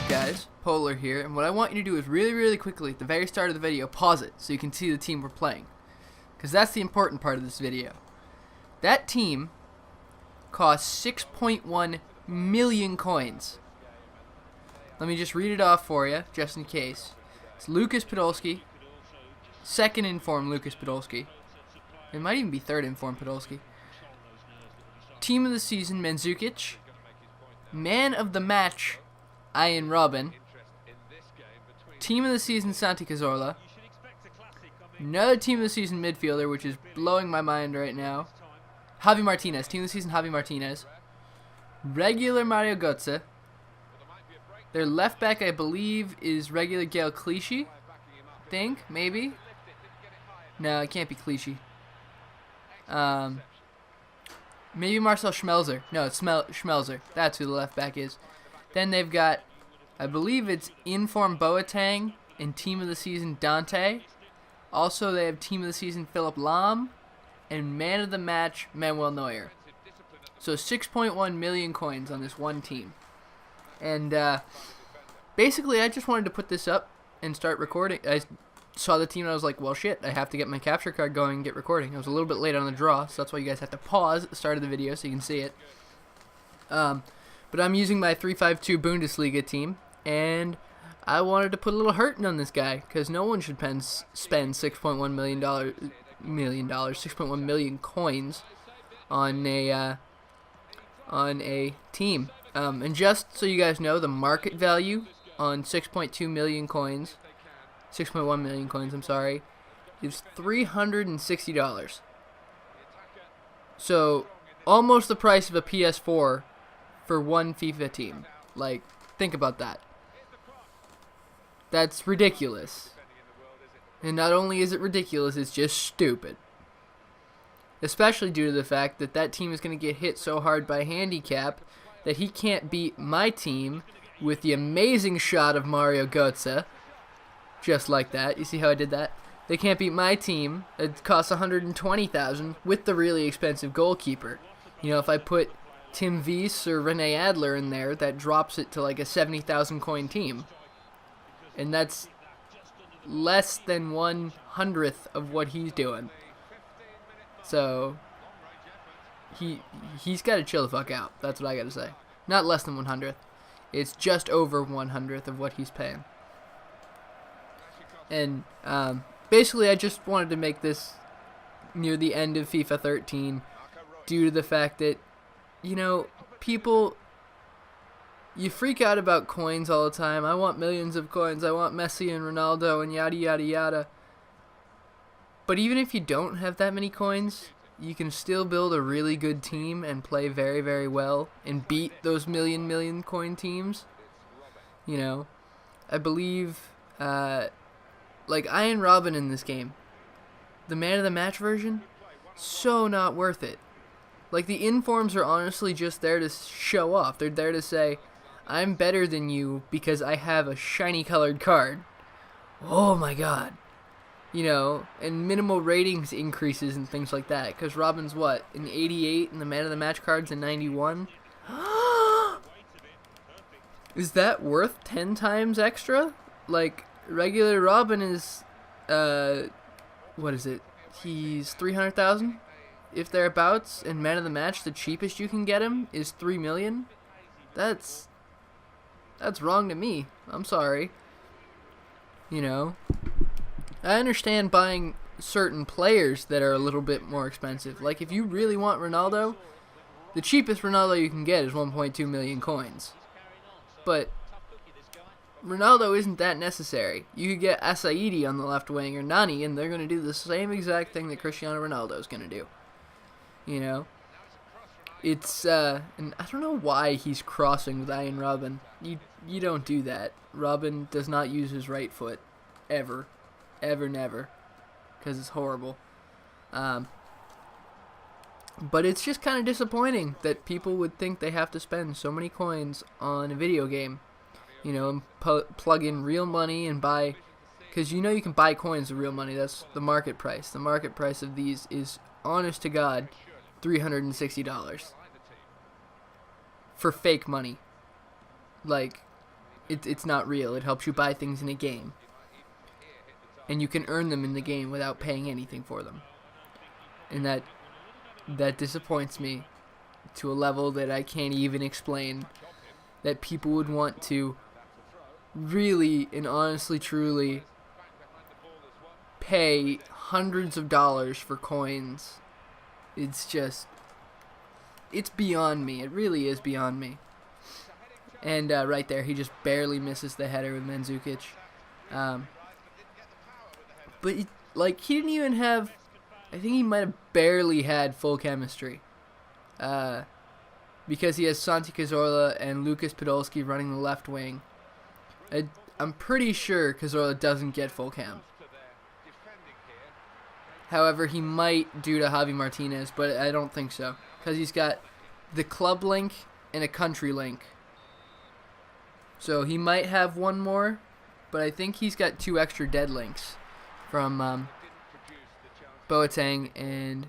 up, guys? Polar here, and what I want you to do is really quickly at the very start of the video, pause it so you can see the team we're playing, because that's the important part of this video. That team costs 6.1 million coins. Let me just read it off for you, just in case. It's Lucas Podolski, second in form Lucas Podolski. It might even be third in form Podolski. Team of the season Mandzukic. Man of the match Ian Robin. Team of the season Santi Cazorla. Another team of the season midfielder, which is blowing my mind right now, Javi Martinez. Team of the season Javi Martinez. Regular Mario Götze. Their left back, I believe, is regular Gael Clichy. Think, maybe. No, it can't be Clichy. Maybe Marcel Schmelzer. No, it's Schmelzer. That's who the left back is. Then they've got, I believe it's Inform Boateng and Team of the Season Dante. Also, they have Team of the Season Philip Lahm and Man of the Match Manuel Neuer. So 6.1 million coins on this one team. And basically, I just wanted to put this up and start recording. I saw the team and I was like, well, shit, I have to get my capture card going and get recording. I was a little bit late on the draw, so that's why you guys have to pause at the start of the video so you can see it. But I'm using my 3-5-2 Bundesliga team, and I wanted to put a little hurting on this guy, because no one should spend $6.1 million, 6.1 million coins on a team. And just so you guys know, the market value on 6.2 million coins, 6.1 million coins, I'm sorry, is $360. So, almost the price of a PS4 for one FIFA team. Like, think about that. That's ridiculous. And not only is it ridiculous, it's just stupid. Especially due to the fact that that team is going to get hit so hard by handicap that he can't beat my team with the amazing shot of Mario Götze. Just like that. You see how I did that? They can't beat my team. It costs $120,000 with the really expensive goalkeeper. You know, if I put Tim Wiese or Rene Adler in there, that drops it to like a 70,000 coin team. And that's less than 1/100th of what he's doing. So he's got to chill the fuck out. That's what I got to say. Not less than 1/100th. It's just over 1/100th of what he's paying. And basically, I just wanted to make this near the end of FIFA 13 due to the fact that, you know, people, you freak out about coins all the time. I want millions of coins. I want Messi and Ronaldo and yada yada yada. But even if you don't have that many coins, you can still build a really good team and play very well and beat those million coin teams. You know, I believe like Ian Robin in this game, the man of the match version, so not worth it. Like, the informs are honestly just there to show off. They're there to say, I'm better than you because I have a shiny colored card. Oh my god. You know, and minimal ratings increases and things like that. Because Robin's what? An 88 and the man of the match card's a 91? Is that worth 10 times extra? Like, regular Robin is, what is it? He's 300,000, if thereabouts, and man of the match, the cheapest you can get him is 3 million. That's wrong to me. I'm sorry. You know, I understand buying certain players that are a little bit more expensive. Like, if you really want Ronaldo, the cheapest Ronaldo you can get is 1.2 million coins. But Ronaldo isn't that necessary. You could get Asaidi on the left wing or Nani, and they're going to do the same exact thing that Cristiano Ronaldo is going to do. You know? It's, and I don't know why he's crossing with Ian Robin. You don't do that. Robin does not use his right foot. Ever. Ever, never. Because it's horrible. But it's just kind of disappointing that people would think they have to spend so many coins on a video game. You know, and plug in real money and buy, because you know you can buy coins with real money. That's the market price. The market price of these is, honest to God, $360 for fake money. Like, it's not real. It helps you buy things in a game, and you can earn them in the game without paying anything for them. And that disappoints me to a level that I can't even explain. That people would want to really and honestly, truly pay hundreds of dollars for coins. It's beyond me. It really is beyond me. And right there, he just barely misses the header with Mandzukic. But he didn't even have. I think he might have barely had full chemistry. Because he has Santi Cazorla and Lucas Podolski running the left wing. I'm pretty sure Cazorla doesn't get full chem. However, he might due to Javi Martinez, but I don't think so. Because he's got the club link and a country link. So he might have one more, but I think he's got 2 extra dead links from Boateng and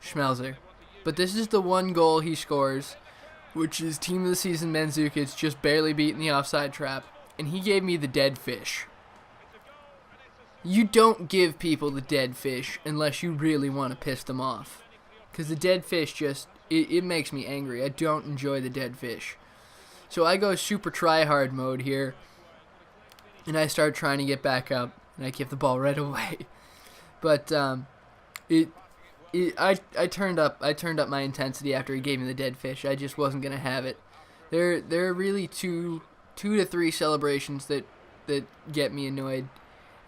Schmelzer. But this is the one goal he scores, which is Team of the Season Mandzukic just barely beating the offside trap. And he gave me the dead fish. You don't give people the dead fish unless you really want to piss them off. Because the dead fish just, it makes me angry. I don't enjoy the dead fish. So I go super try-hard mode here. And I start trying to get back up. And I give the ball right away. But I turned up my intensity after he gave me the dead fish. I just wasn't gonna have it. There are really two to three celebrations that get me annoyed,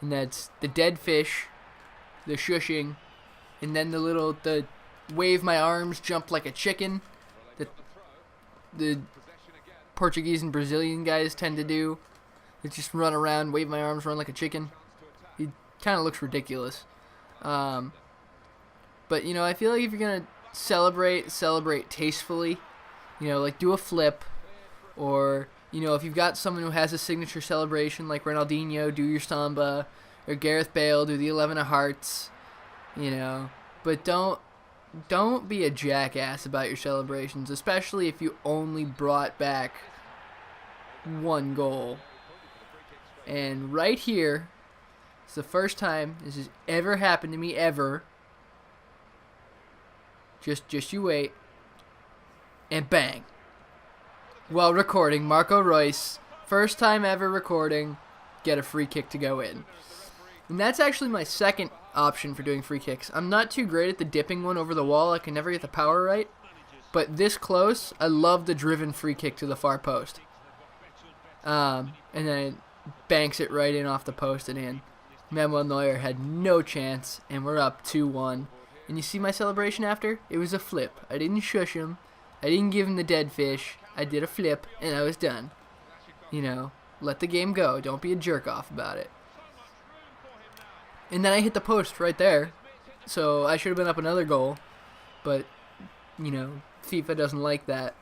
and that's the dead fish, the shushing, and then the wave my arms, jump like a chicken that the Portuguese and Brazilian guys tend to do. They just run around, wave my arms, run like a chicken. He kind of looks ridiculous. But, I feel like if you're going to celebrate tastefully. Like do a flip. Or, if you've got someone who has a signature celebration like Ronaldinho, do your samba. Or Gareth Bale, do the 11 of hearts. But don't be a jackass about your celebrations. Especially if you only brought back one goal. And right here, it's the first time this has ever happened to me, ever. Just you wait. And bang. While recording, Marco Reus, first time ever recording, get a free kick to go in. And that's actually my second option for doing free kicks. I'm not too great at the dipping one over the wall. I can never get the power right. But this close, I love the driven free kick to the far post. And then it banks it right in off the post and in. Manuel Neuer had no chance, and we're up 2-1. And you see my celebration after? It was a flip. I didn't shush him. I didn't give him the dead fish. I did a flip, and I was done. Let the game go. Don't be a jerk off about it. And then I hit the post right there. So I should have been up another goal. But, FIFA doesn't like that.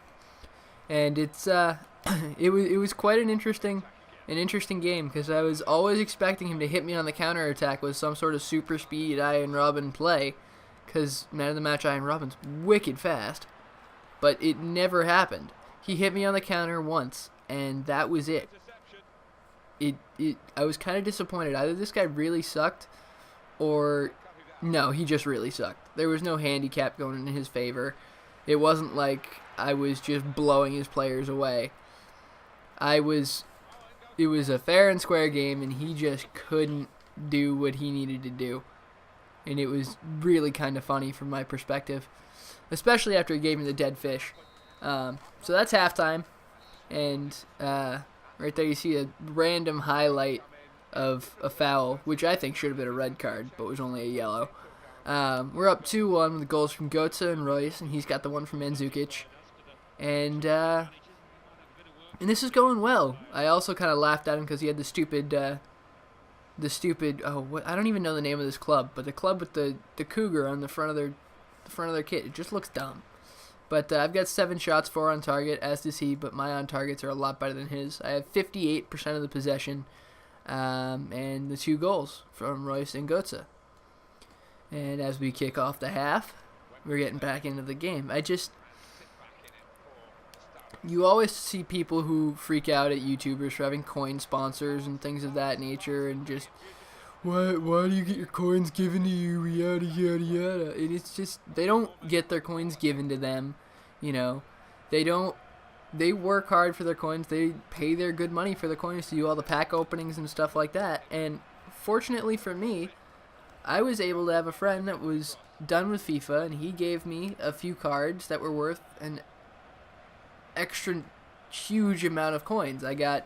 And it's it was quite an interesting game, because I was always expecting him to hit me on the counterattack with some sort of super speed Iron Robin play, because man of the match Iron Robin's wicked fast, but it never happened. He hit me on the counter once, and that was it. I was kind of disappointed. Either this guy really sucked, or no, he just really sucked. There was no handicap going in his favor. It wasn't like I was just blowing his players away. It was a fair and square game, and he just couldn't do what he needed to do. And it was really kind of funny from my perspective, especially after he gave me the dead fish. So that's halftime, and right there you see a random highlight of a foul, which I think should have been a red card, but was only a yellow. We're up 2-1 with goals from Götze and Reus, and he's got the one from Mandzukic. And this is going well. I also kind of laughed at him because he had the stupid, I don't even know the name of this club, but the club with the cougar on the front of their kit. It just looks dumb. But I've got 7 shots, 4 on target, as does he, but my on targets are a lot better than his. I have 58% of the possession, and the 2 goals from Reus and Götze. And as we kick off the half, we're getting back into the game. you always see people who freak out at YouTubers for having coin sponsors and things of that nature, and just, why do you get your coins given to you, yada yada yada. And it's just, they don't get their coins given to them, you know. They work hard for their coins. They pay their good money for their coins to do all the pack openings and stuff like that. And fortunately for me, I was able to have a friend that was done with FIFA, and he gave me a few cards that were worth an extra huge amount of coins. I got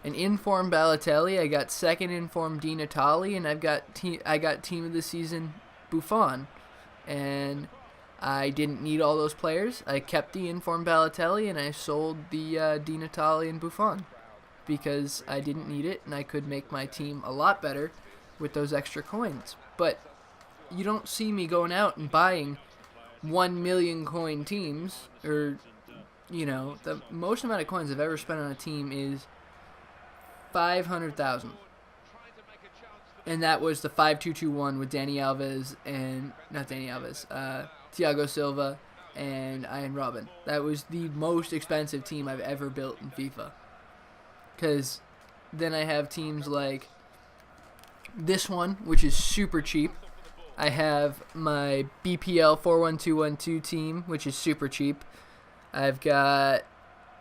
an informed Balotelli, I got second informed Di Natale, and I got team of the season Buffon. And I didn't need all those players. I kept the informed Balotelli, and I sold the Di Natale and Buffon because I didn't need it, and I could make my team a lot better with those extra coins. But you don't see me going out and buying 1 million coin teams, or, you know, the most amount of coins I've ever spent on a team is 500,000. And that was the 5-2-2-1 with Thiago Silva and Ian Robin. That was the most expensive team I've ever built in FIFA. Because then I have teams like this one, which is super cheap. I have my BPL 41212 team, which is super cheap. I've got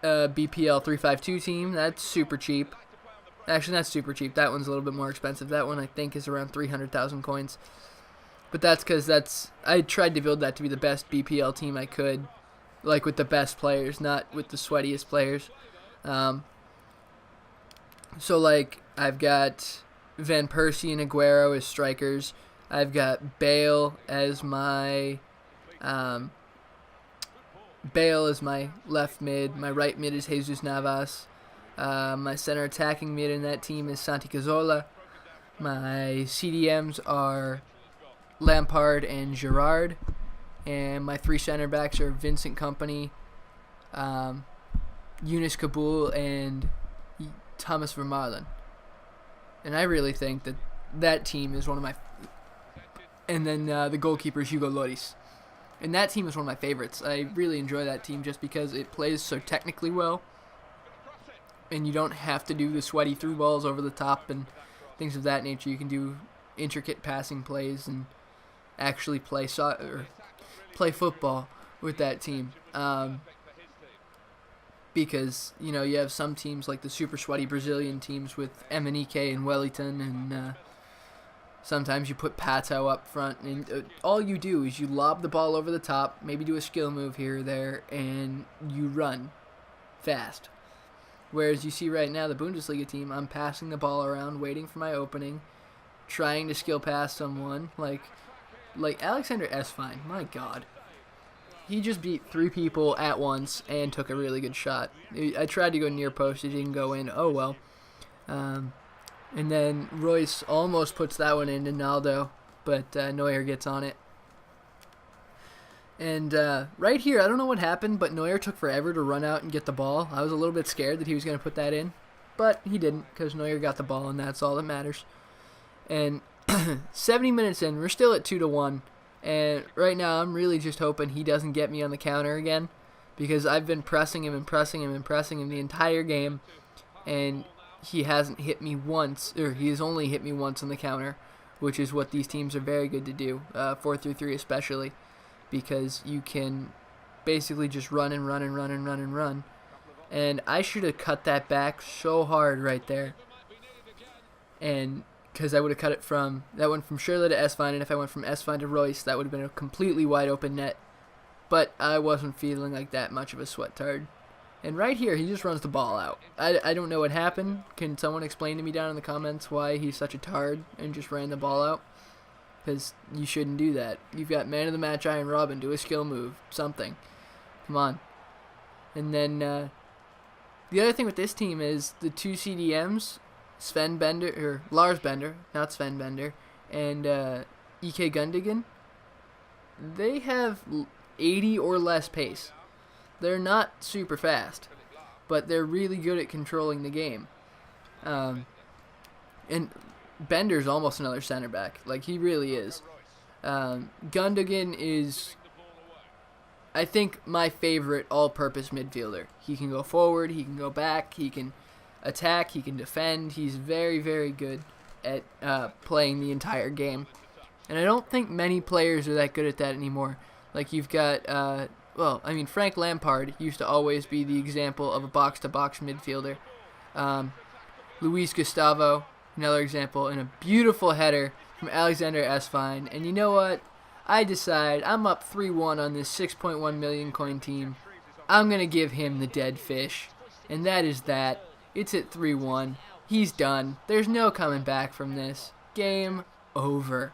a BPL 352 team. That's super cheap. Actually, not super cheap. That one's a little bit more expensive. That one, I think, is around 300,000 coins. But that's because I tried to build that to be the best BPL team I could, like with the best players, not with the sweatiest players. So, like, I've got Van Persie and Aguero as strikers. I've got Bale as my left mid. My right mid is Jesus Navas. My center attacking mid in that team is Santi Cazorla. My CDMs are Lampard and Gerrard. And my 3 center backs are Vincent Kompany, Yunus Kabul, and Thomas Vermaelen. And I really think that team is one of my... And then the goalkeeper is Hugo Lloris. And that team is one of my favorites. I really enjoy that team just because it plays so technically well. And you don't have to do the sweaty through balls over the top and things of that nature. You can do intricate passing plays and actually play football with that team. Because, you know, you have some teams like the super sweaty Brazilian teams with Emenike and Wellington, and sometimes you put Pato up front, and all you do is you lob the ball over the top, maybe do a skill move here or there, and you run fast. Whereas you see right now the Bundesliga team, I'm passing the ball around, waiting for my opening, trying to skill pass someone, like Alexander Esfine. My God. He just beat 3 people at once and took a really good shot. I tried to go near post, it didn't go in. Oh well. And then Royce almost puts that one in to Naldo, but Neuer gets on it. And right here, I don't know what happened, but Neuer took forever to run out and get the ball. I was a little bit scared that he was going to put that in, but he didn't because Neuer got the ball, and that's all that matters. And 70 minutes in, we're still at 2-1. And right now, I'm really just hoping he doesn't get me on the counter again, because I've been pressing him the entire game, and he hasn't hit me once, or he has only hit me once on the counter, which is what these teams are very good to do, 4-3-3 especially, because you can basically just run. And I should have cut that back so hard right there, and because I would have cut it that went from Schürrle to Esfine, and if I went from Esfine to Royce, that would have been a completely wide open net. But I wasn't feeling like that much of a sweat tard. And right here, he just runs the ball out. I don't know what happened. Can someone explain to me down in the comments why he's such a tard and just ran the ball out? Because you shouldn't do that. You've got man of the match Iron Robin. Do a skill move. Something. Come on. And then the other thing with this team is the 2 CDMs, Lars Bender, not Sven Bender, and Ike Gundogan, they have 80 or less pace. They're not super fast, but they're really good at controlling the game. And Bender's almost another center back. Like, he really is. Gundogan is... I think, my favorite all-purpose midfielder. He can go forward, he can go back, he can attack, he can defend. He's very, very good at playing the entire game. And I don't think many players are that good at that anymore. Like, you've got, Frank Lampard used to always be the example of a box-to-box midfielder. Luis Gustavo, another example, and a beautiful header from Alexander Esfine. And you know what? I decide I'm up 3-1 on this 6.1 million coin team. I'm going to give him the dead fish. And that is that. It's at 3-1. He's done. There's no coming back from this. Game over.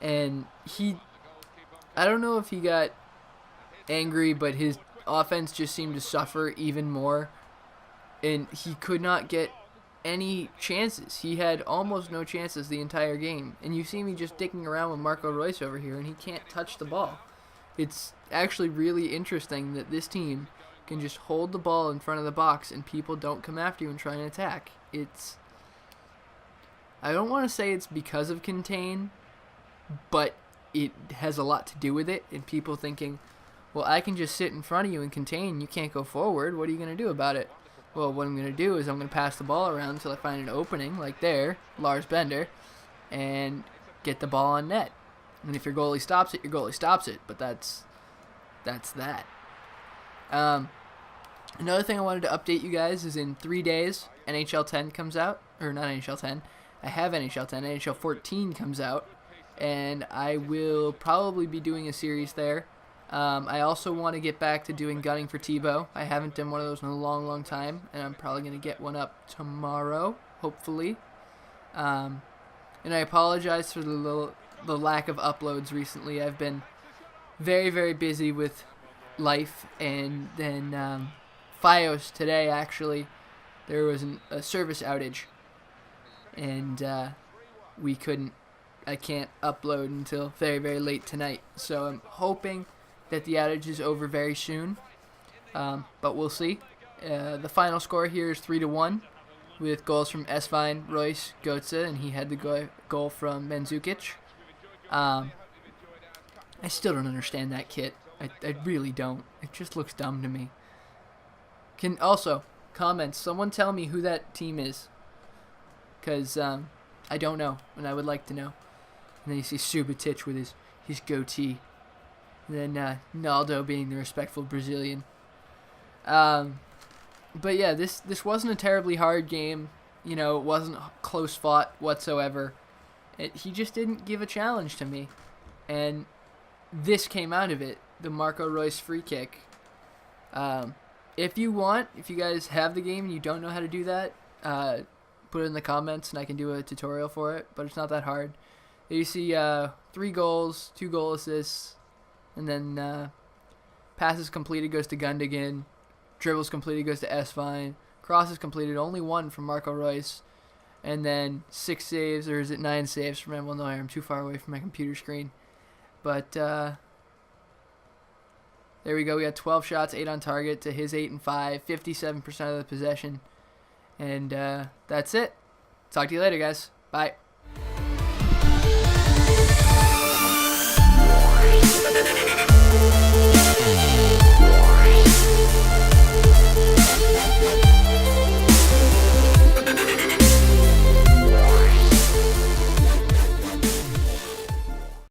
And I don't know if he got angry, but his offense just seemed to suffer even more. And he could not get any chances. He had almost no chances the entire game. And you see me just dicking around with Marco Reus over here, and he can't touch the ball. It's actually really interesting that this team can just hold the ball in front of the box and people don't come after you and try and attack. I don't want to say it's because of contain, but it has a lot to do with it, and people thinking, well, I can just sit in front of you and contain, you can't go forward, what are you going to do about it? Well, what I'm going to do is I'm going to pass the ball around until I find an opening, like there, Lars Bender, and get the ball on net. And if your goalie stops it, your goalie stops it, but that's that. Another thing I wanted to update you guys is in 3 days, NHL 10 comes out, or not NHL 10, I have NHL 10, NHL 14 comes out, and I will probably be doing a series there. I also want to get back to doing gunning for Tebow. I haven't done one of those in a long, long time, and I'm probably going to get one up tomorrow, hopefully. And I apologize for the lack of uploads recently. I've been very, very busy with life, and then Fios today, actually, there was a service outage, and I can't upload until very, very late tonight. So I'm hoping that the outage is over very soon, but we'll see. The final score here is 3-1 with goals from Esvine, Royce, Götze, and he had the goal from Mandzukic. I still don't understand that kit. I really don't. It just looks dumb to me. Can also, comments, someone tell me who that team is, because I don't know, and I would like to know. And then you see Subotic with his goatee. And then Naldo being the respectful Brazilian. But yeah, this wasn't a terribly hard game. You know, it wasn't close fought whatsoever. He just didn't give a challenge to me. And this came out of it, the Marco Reus free kick. If you guys have the game and you don't know how to do that, put it in the comments and I can do a tutorial for it. But it's not that hard. You see 3 goals, 2 goal assists. And then passes completed goes to Gundogan. Dribbles completed goes to Esvine. Crosses completed, only 1 from Marco Reus. And then 6 saves, or is it 9 saves from Emil Neuer? I'm too far away from my computer screen. But there we go. We got 12 shots, 8 on target to his 8 and 5. 57% of the possession. And that's it. Talk to you later, guys. Bye.